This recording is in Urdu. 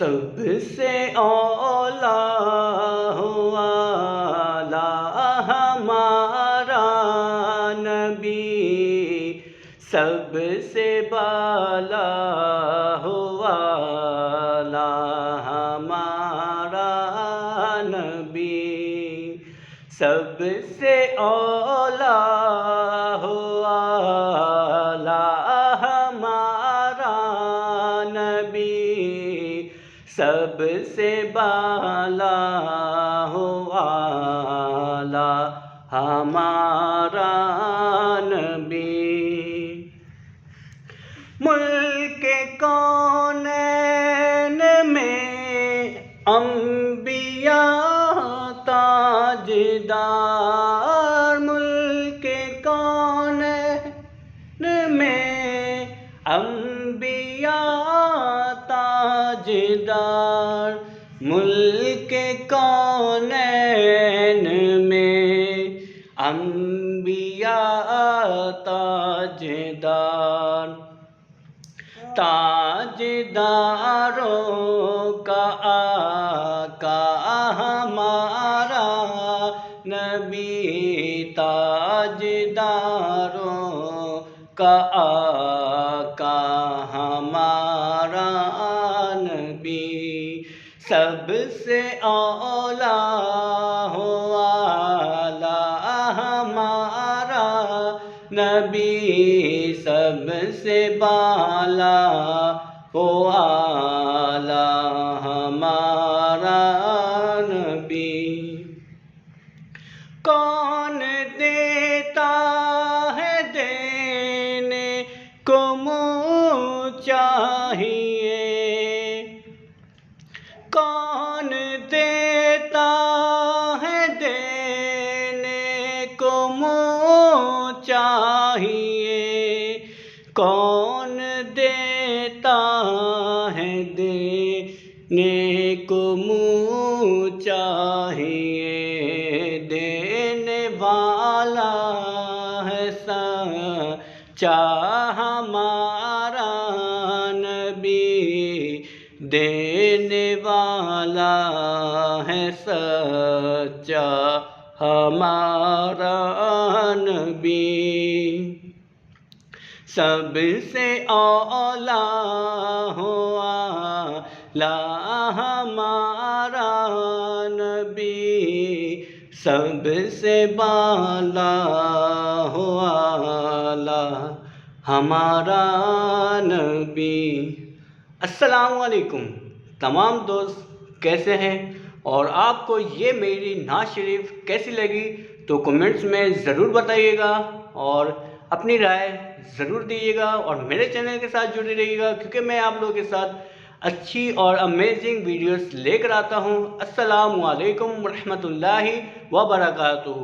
سب سے اولا والا ہمارا نبی، سب سے بالا والا ہمارا نبی، سب سے اولا والا ہمارا نبی، سب سے بالا والا ہمارا نبی۔ ملک کونین میں انبیاء تاجدار، ملک کونین میں انبیاء تاجدار، ملک کونین میں انبیاء تاجدار، تاجداروں کا آقا ہمارا نبی، تاجداروں کا آقا ہمارا نبی، سب سے اولا والا ہمارا نبی، سب سے بالا والا ہمارا نبی۔ کون دیتا ہے دینے کو منہ چاہیے، کون دیتا ہے دینے کو منہ چاہیے، کون دیتا ہے دینے کو منہ چاہیے، دینے والا ہے سچا ہمارا نبی، دینے والا ہے سچا ہمارا نبی، سب سے اولا والا ہمارا نبی، سب سے بالا والا ہمارا نبی۔ السلام علیکم تمام دوست، کیسے ہیں؟ اور آپ کو یہ میری نعت شریف کیسی لگی تو کمنٹس میں ضرور بتائیے گا، اور اپنی رائے ضرور دیجیے گا، اور میرے چینل کے ساتھ جڑے رہیے گا، کیونکہ میں آپ لوگوں کے ساتھ اچھی اور امیزنگ ویڈیوز لے کر آتا ہوں۔ السلام علیکم ورحمۃ اللہ وبرکاتہ۔